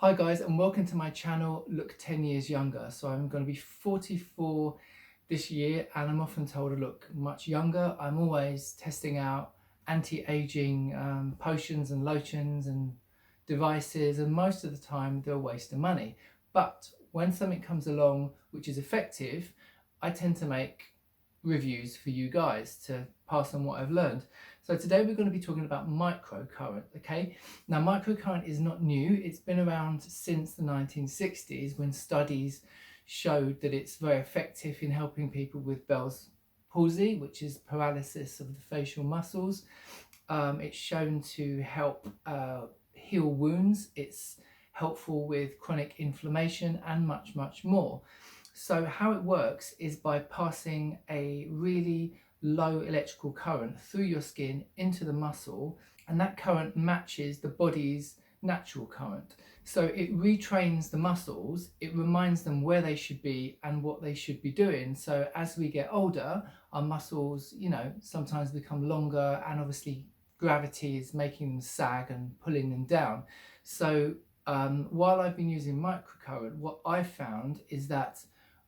Hi guys, and welcome to my channel Look 10 Years Younger. So I'm going to be 44 this year and I'm often told to look much younger. I'm always testing out anti-aging potions and lotions and devices, and most of the time they're a waste of money. But when something comes along which is effective, I tend to make reviews for you guys to pass on what I've learned. So today we're going to be talking about microcurrent. Okay, now microcurrent is not new. It's been around since the 1960s, when studies showed that it's very effective in helping people with Bell's palsy, which is paralysis of the facial muscles. It's shown to help heal wounds. It's helpful with chronic inflammation and much more. So how it works is by passing a really low electrical current through your skin into the muscle, and that current matches the body's natural current. So it retrains the muscles, it reminds them where they should be and what they should be doing. So as we get older, our muscles, sometimes become longer, and obviously gravity is making them sag and pulling them down. So while I've been using microcurrent, what I found is that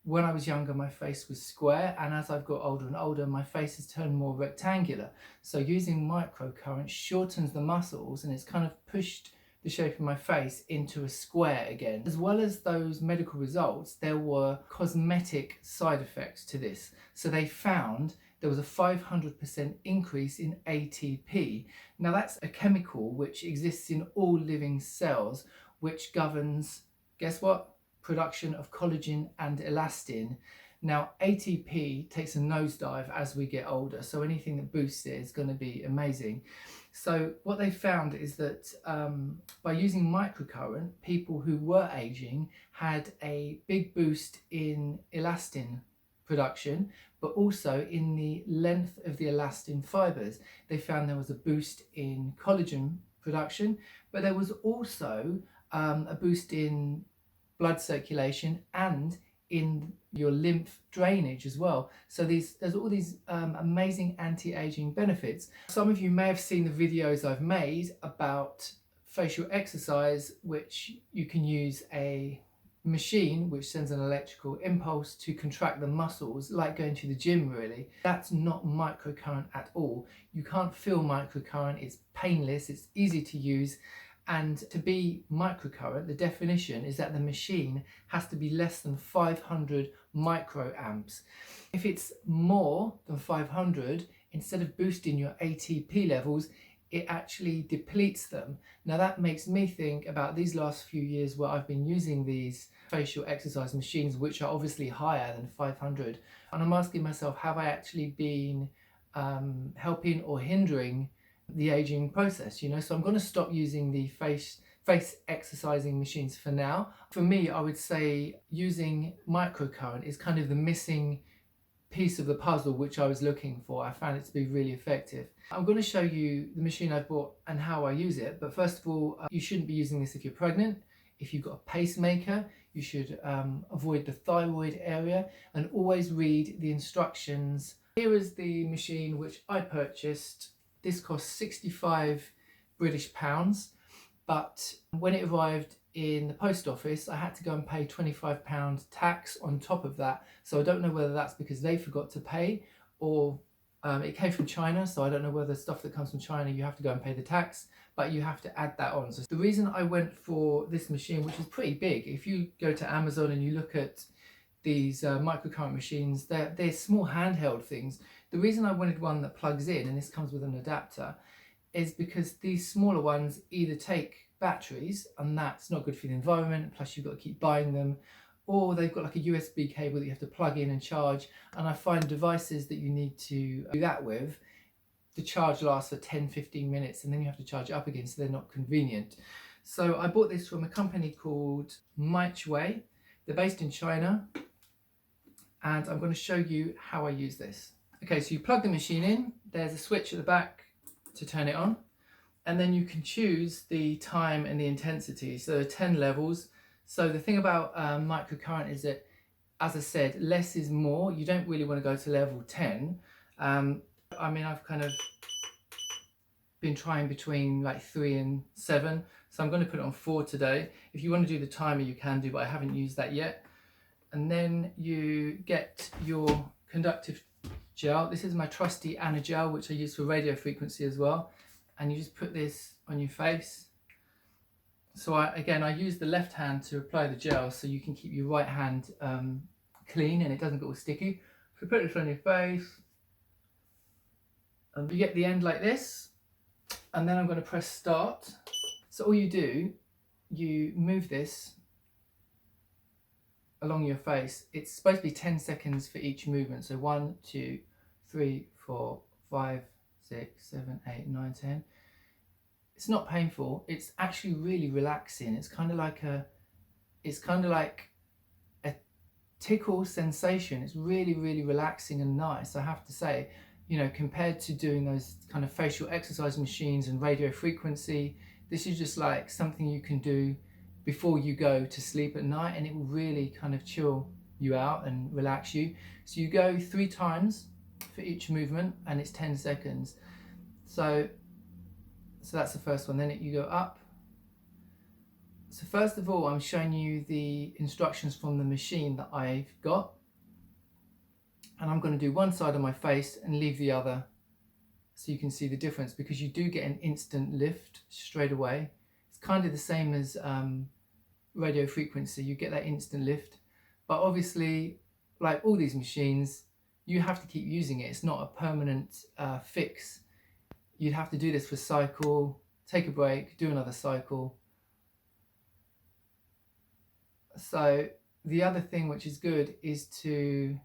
when I was younger, my face was square, and as I've got older and older, my face has turned more rectangular. So using microcurrent shortens the muscles, and it's kind of pushed the shape of my face into a square again. As well as those medical results, there were cosmetic side effects to this. So they found there was a 500% increase in ATP. Now that's a chemical which exists in all living cells, which governs, guess what? Production of collagen and elastin. Now ATP takes a nosedive as we get older, so anything that boosts it is going to be amazing. So what they found is that by using microcurrent, people who were aging had a big boost in elastin production, but also in the length of the elastin fibers. They found there was a boost in collagen production, but there was also a boost in blood circulation and in your lymph drainage as well. So there's all these amazing anti-aging benefits. Some of you may have seen the videos I've made about facial exercise, which you can use a machine which sends an electrical impulse to contract the muscles, like going to the gym really. That's not microcurrent at all. You can't feel microcurrent, it's painless, it's easy to use. And to be microcurrent, the definition is that the machine has to be less than 500 microamps. If it's more than 500, instead of boosting your ATP levels, it actually depletes them. Now that makes me think about these last few years where I've been using these facial exercise machines, which are obviously higher than 500. And I'm asking myself, have I actually been helping or hindering the aging process? So I'm going to stop using the face exercising machines for now. For me, I would say using microcurrent is kind of the missing piece of the puzzle which I was looking for. I found it to be really effective. I'm going to show you the machine I bought and how I use it, but first of all, you shouldn't be using this if you're pregnant. If you've got a pacemaker, you should avoid the thyroid area, and always read the instructions. Here is the machine which I purchased. This cost 65 British pounds, but when it arrived in the post office, I had to go and pay £25 tax on top of that. So I don't know whether that's because they forgot to pay, or it came from China, so I don't know whether stuff that comes from China you have to go and pay the tax, but you have to add that on. So the reason I went for this machine, which is pretty big, if you go to Amazon and you look at these microcurrent machines, they're small handheld things. The reason I wanted one that plugs in, and this comes with an adapter, is because these smaller ones either take batteries, and that's not good for the environment, plus you've got to keep buying them, or they've got like a USB cable that you have to plug in and charge, and I find devices that you need to do that with, the charge lasts for 10-15 minutes and then you have to charge it up again, so they're not convenient. So I bought this from a company called Microcurrent. They're based in China, and I'm going to show you how I use this. Okay, so you plug the machine in, there's a switch at the back to turn it on, and then you can choose the time and the intensity. So there are 10 levels. So the thing about microcurrent is that, as I said, less is more. You don't really want to go to level 10. I mean, I've kind of been trying between like 3 and 7. So I'm going to put it on 4 today. If you want to do the timer, you can do, but I haven't used that yet. And then you get your conductive gel. This is my trusty Anna gel, which I use for radio frequency as well. And you just put this on your face. So I use the left hand to apply the gel, so you can keep your right hand clean and it doesn't get all sticky. So put this on your face. And you get the end like this. And then I'm going to press start. So all you do, you move this along your face. It's supposed to be 10 seconds for each movement. So 1, 2, 3, 4, 5, 6, 7, 8, 9, 10. It's not painful. It's actually really relaxing. It's kind of like a tickle sensation. It's really, really relaxing and nice, I have to say. You know, compared to doing those kind of facial exercise machines and radio frequency, this is just like something you can do before you go to sleep at night, and it will really kind of chill you out and relax you. So you go 3 times for each movement and it's 10 seconds. So that's the first one. Then you go up. So first of all, I'm showing you the instructions from the machine that I've got. And I'm going to do one side of my face and leave the other so you can see the difference, because you do get an instant lift straight away. It's kind of the same as radio frequency. You get that instant lift. But obviously, like all these machines, you have to keep using it. It's not a permanent fix. You'd have to do this for a cycle, take a break, do another cycle. So the other thing which is good is to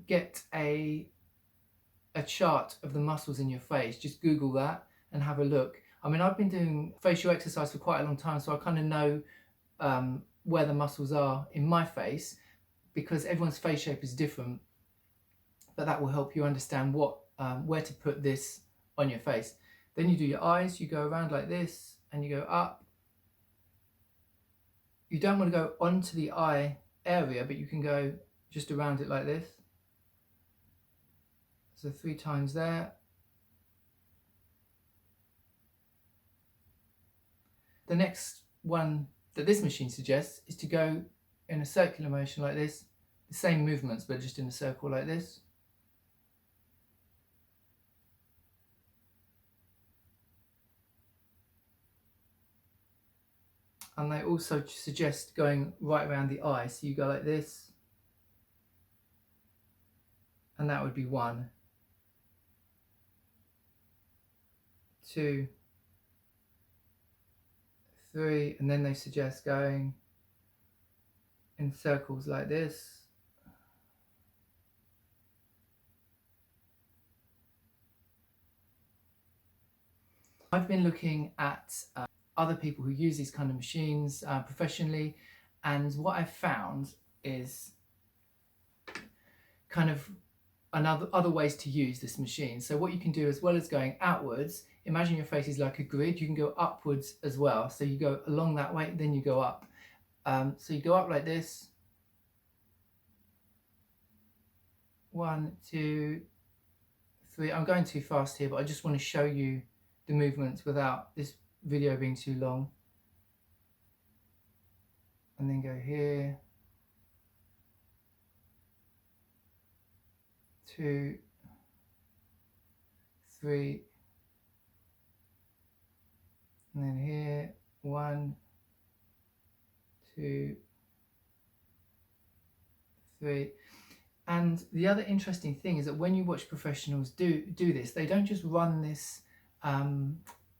get a chart of the muscles in your face. Just Google that and have a look. I mean, I've been doing facial exercise for quite a long time, so I kind of know where the muscles are in my face, because everyone's face shape is different. But that will help you understand where to put this on your face. Then you do your eyes. You go around like this and you go up. You don't want to go onto the eye area, but you can go just around it like this. So 3 times there. The next one that this machine suggests is to go in a circular motion like this. The same movements, but just in a circle like this. And they also suggest going right around the eye. So you go like this. And that would be 1, 2, 3. And then they suggest going in circles like this. I've been looking at other people who use these kind of machines professionally, and what I've found is kind of other ways to use this machine. So what you can do, as well as going outwards, imagine your face is like a grid. You can go upwards as well. So you go along that way, then you go up. So you go up like this. 1, 2, 3. I'm going too fast here, but I just want to show you the movements without this video being too long. And then go here. 2, 3. And then here. 1, 2, 3. And the other interesting thing is that when you watch professionals do this, they don't just run this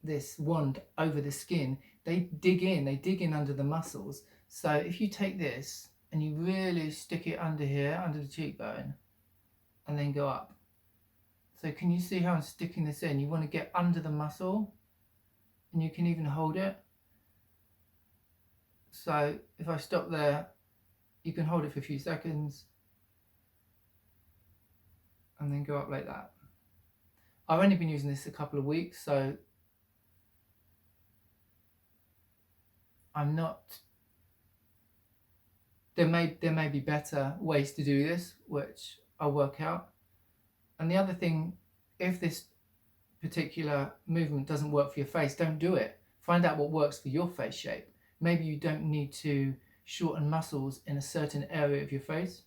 this wand over the skin. They dig in under the muscles. So if you take this and you really stick it under here, under the cheekbone, and then go up. So can you see how I'm sticking this in? You want to get under the muscle, and you can even hold it. So if I stop there, you can hold it for a few seconds and then go up like that. I've only been using this a couple of weeks, so I'm not, there may be better ways to do this, which I'll work out. And the other thing, if this particular movement doesn't work for your face, don't do it. Find out what works for your face shape. Maybe you don't need to shorten muscles in a certain area of your face.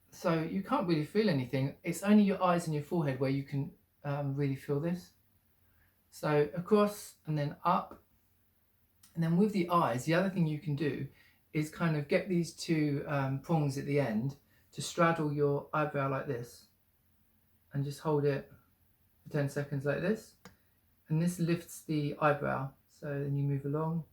So you can't really feel anything. It's only your eyes and your forehead where you can really feel this. So across and then up. And then with the eyes, the other thing you can do is kind of get these two prongs at the end to straddle your eyebrow like this. And just hold it for 10 seconds like this. And this lifts the eyebrow. So then you move along.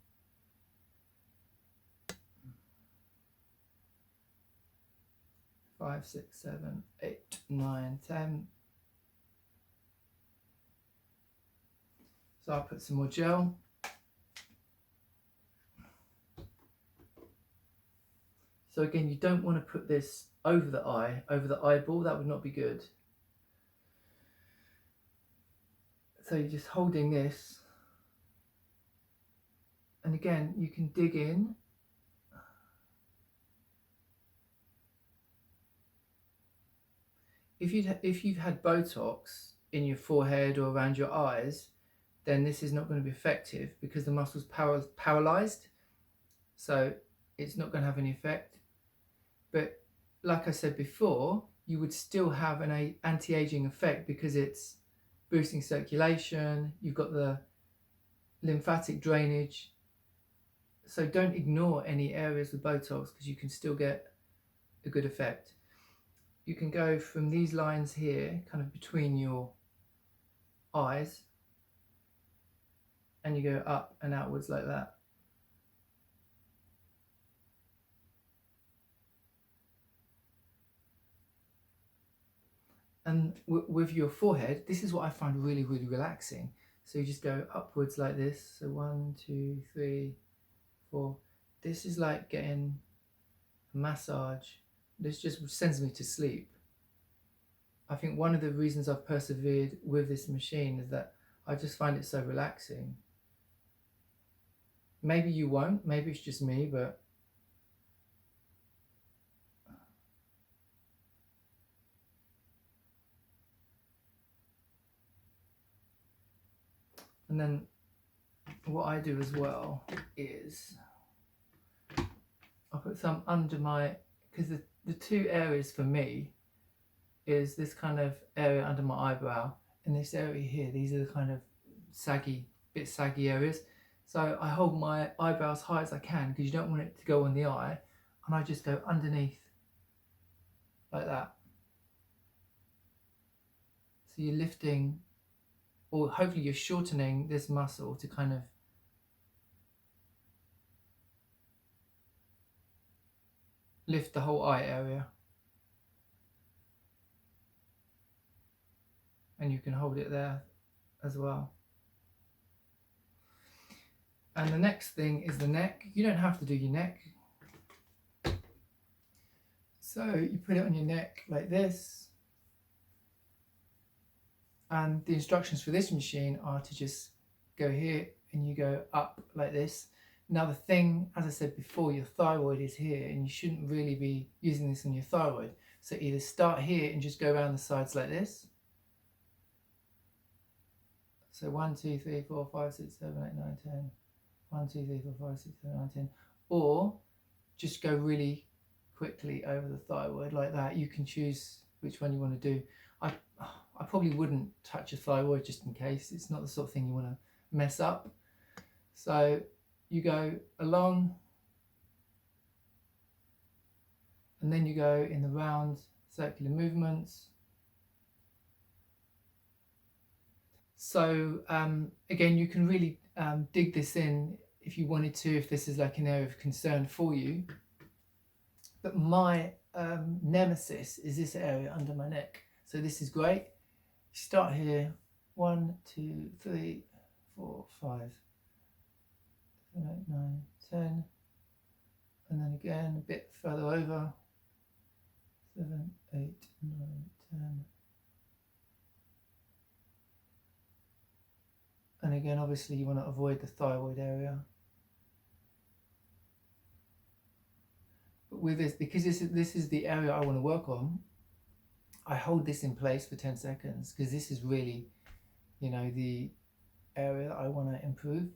Five, six, 7, 8, 9, 10. So I'll put some more gel. So again, you don't want to put this over the eye, over the eyeball. That would not be good. So you're just holding this. And again, you can dig in. If you've had Botox in your forehead or around your eyes, then this is not going to be effective because the muscle's paralyzed. So it's not going to have any effect. But like I said before, you would still have an anti-aging effect because it's boosting circulation, you've got the lymphatic drainage. So don't ignore any areas with Botox because you can still get a good effect. You can go from these lines here, kind of between your eyes, and you go up and outwards like that. And with your forehead, this is what I find really, really relaxing. So you just go upwards like this. So 1, 2, 3, 4. This is like getting a massage. This just sends me to sleep. I think one of the reasons I've persevered with this machine is that I just find it so relaxing. Maybe you won't, maybe it's just me, but and then what I do as well is I put some under my, because the two areas for me is this kind of area under my eyebrow and this area here. These are the kind of bit saggy areas. So I hold my eyebrow as high as I can because you don't want it to go on the eye, and I just go underneath like that. So you're lifting, or hopefully you're shortening this muscle to kind of lift the whole eye area. And you can hold it there as well. And the next thing is the neck. You don't have to do your neck. So you put it on your neck like this. And the instructions for this machine are to just go here and you go up like this. Now the thing, as I said before, your thyroid is here and you shouldn't really be using this on your thyroid. So either start here and just go around the sides like this. So 1, 2, 3, 4, 5, 6, 7, 8, 9, 10. 1, 2, 3, 4, 5, 6, 7, 8, 9, 10. Or just go really quickly over the thyroid like that. You can choose which one you want to do. I probably wouldn't touch a thyroid just in case. It's not the sort of thing you want to mess up. So you go along and then you go in the round circular movements. So again, you can really dig this in if you wanted to, if this is like an area of concern for you. But my nemesis is this area under my neck. So this is great. Start here, 1, 2, 3, 4, 5, 7, 8, 9, 10. And then again, a bit further over, 7, 8, 9, 10. And again, obviously you want to avoid the thyroid area. But with this, because this is the area I want to work on, I hold this in place for 10 seconds because this is really, you know, the area that I want to improve.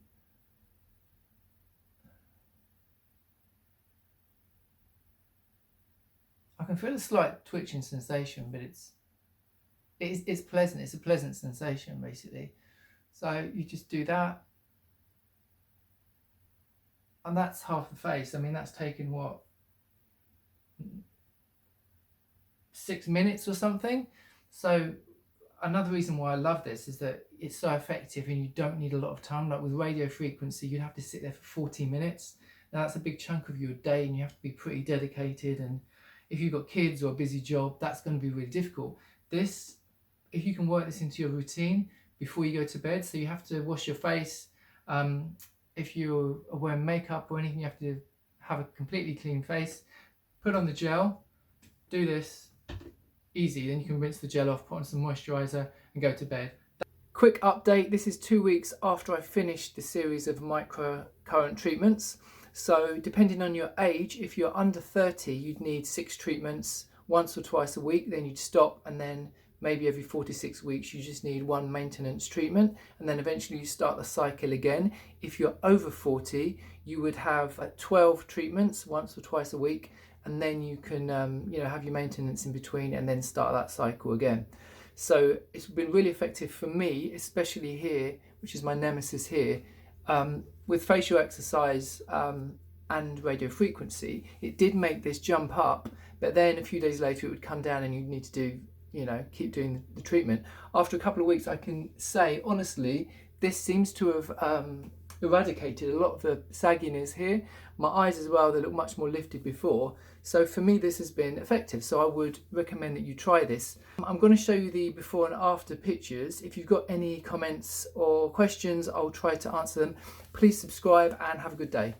I can feel a slight twitching sensation, but it's pleasant. It's a pleasant sensation, basically. So you just do that, and that's half the face. I mean, that's taken what, 6 minutes or something. So another reason why I love this is that it's so effective and you don't need a lot of time. Like with radio frequency, you'd have to sit there for 40 minutes. Now that's a big chunk of your day and you have to be pretty dedicated, and if you've got kids or a busy job, that's going to be really difficult. This, if you can work this into your routine before you go to bed, so you have to wash your face, if you're wearing makeup or anything, you have to have a completely clean face, put on the gel, do this, easy, then you can rinse the gel off, put on some moisturiser and go to bed. Quick update, this is 2 weeks after I finished the series of microcurrent treatments. So depending on your age, if you're under 30, you'd need 6 treatments once or twice a week, then you'd stop, and then maybe every 4 to 6 weeks you just need 1 maintenance treatment, and then eventually you start the cycle again. If you're over 40, you would have 12 treatments once or twice a week, and then you can you know, have your maintenance in between and then start that cycle again. So it's been really effective for me, especially here, which is my nemesis here. With facial exercise and radio frequency, it did make this jump up, but then a few days later it would come down and you'd need to do, you know, keep doing the treatment. After a couple of weeks, I can say honestly, this seems to have eradicated a lot of the sagginess here. My eyes as well, they look much more lifted before. So for me, this has been effective. So I would recommend that you try this. I'm going to show you the before and after pictures. If you've got any comments or questions, I'll try to answer them. Please subscribe and have a good day.